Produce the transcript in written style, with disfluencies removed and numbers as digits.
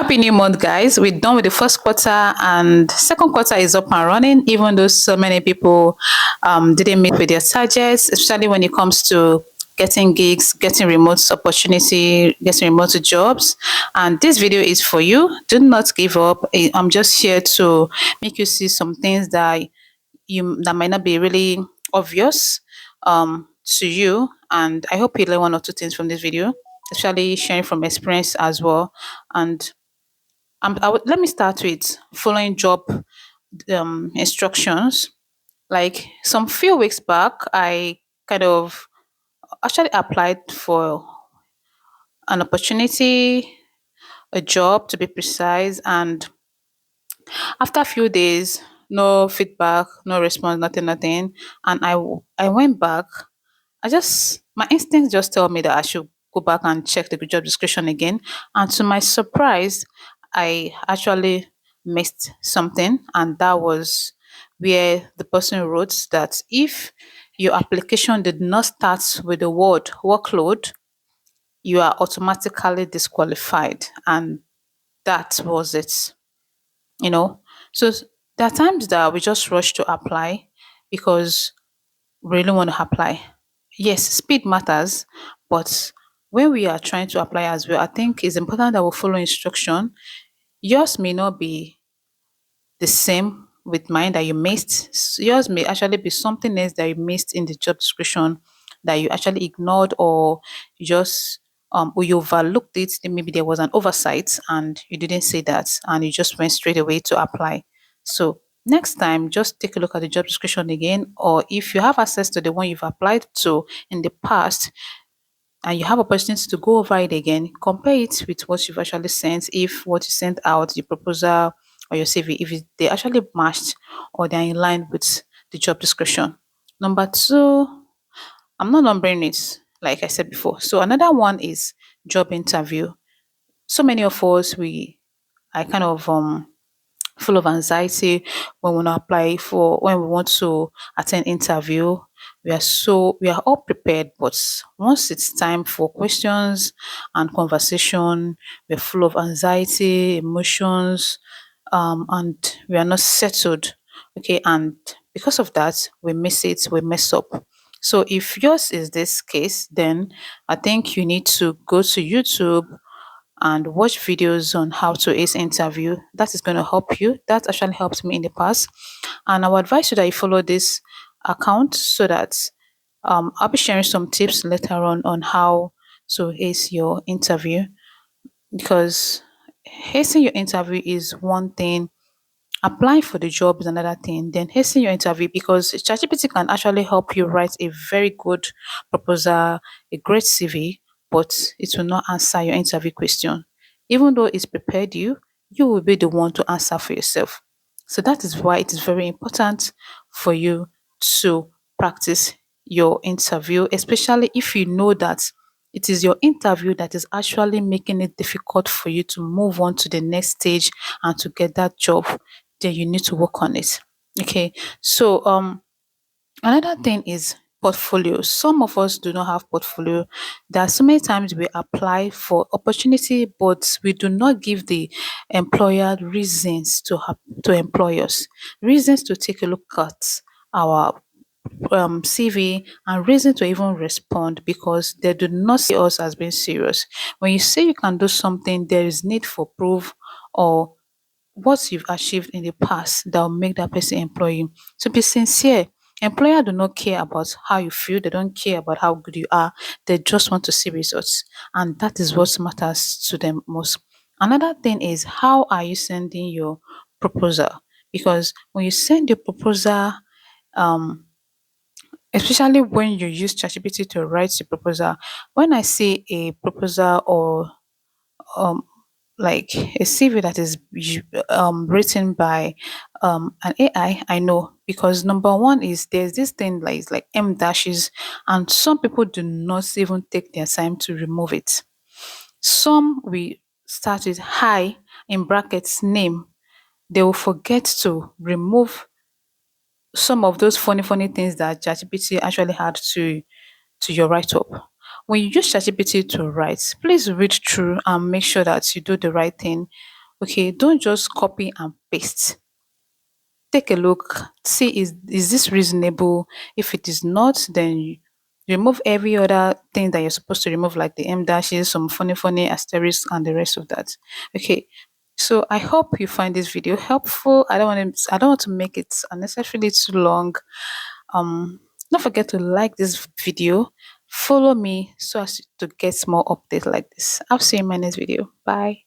Happy new month, guys. We're done with the first quarter and second quarter is up and running, even though so many people didn't meet with their targets, especially when it comes to getting gigs, getting remote opportunity, getting remote jobs. And this video is for you. Do not give up. I'm just here to make you see some things that might not be really obvious to you. And I hope you learn one or two things from this video, especially sharing from experience as well. And let me start with following job instructions. Like some few weeks back, I kind of actually applied for an opportunity, a job to be precise, and after a few days, no feedback, no response, nothing, and I went back. My instincts just tell me that I should go back and check the job description again. And to my surprise, I actually missed something, and that was where the person wrote that if your application did not start with the word workload, you are automatically disqualified. And that was it, you know. So there are times that we just rush to apply because we really want to apply. Yes, speed matters, but when we are trying to apply as well, I think it's important that we follow instruction. Yours may not be the same with mine that you missed. Yours may actually be something else that you missed in the job description that you actually ignored, or you overlooked it. Then maybe there was an oversight and you didn't say that and you just went straight away to apply. So next time just take a look at the job description again, or if you have access to the one you've applied to in the past and you have opportunity to go over it again, compare it with what you've actually sent. If what you sent out, the proposal or your CV, if they actually matched or they're in line with the job description. Number two, I'm not numbering it like I said before. So another one is job interview. So many of us, I kind of full of anxiety when we want to apply for when we want to attend interview. We are all prepared, but once it's time for questions and conversation, we're full of anxiety, emotions, and we are not settled. Okay, and because of that, we miss it, we mess up. So if yours is this case, then I think you need to go to YouTube and watch videos on how to ace interview. That is going to help you. That actually helped me in the past. And I would advise you that you follow this account so that I'll be sharing some tips later on how to ace your interview, because acing your interview is one thing, applying for the job is another thing, then hasten your interview, because ChatGPT can actually help you write a very good proposal, a great CV, but it will not answer your interview question. Even though it's prepared you, you will be the one to answer for yourself. So that is why it is very important for you to practice your interview, especially if you know that it is your interview that is actually making it difficult for you to move on to the next stage and to get that job. Then you need to work on it. Okay. So another thing is portfolio. Some of us do not have portfolio. There are so many times we apply for opportunity, but we do not give the employer reasons to employ us, reasons to take a look at our CV, and reason to even respond, because they do not see us as being serious. When you say you can do something, there is need for proof or what you've achieved in the past that will make that person employ you. To be sincere, employer do not care about how you feel. They don't care about how good you are. They just want to see results, and that is what matters to them most. Another thing is, how are you sending your proposal? Because when you send your proposal, um, especially when you use ChatGPT to write your proposal, when I see a proposal or um like a CV that is written by an AI, I know, because number one is there's this thing like it's like M dashes, and some people do not even take their time to remove it. Some we start with hi in brackets name. They will forget to remove some of those funny things that ChatGPT actually had to your write up. When you use ChatGPT to write, please read through and make sure that you do the right thing. Okay, don't just copy and paste. Take a look, see is this reasonable? If it is not, then you remove every other thing that you're supposed to remove, like the M dashes, some funny asterisks, and the rest of that. Okay. So I hope you find this video helpful. I don't want to make it unnecessarily too long. Don't forget to like this video, follow me so as to get more updates like this. I'll see you in my next video. Bye.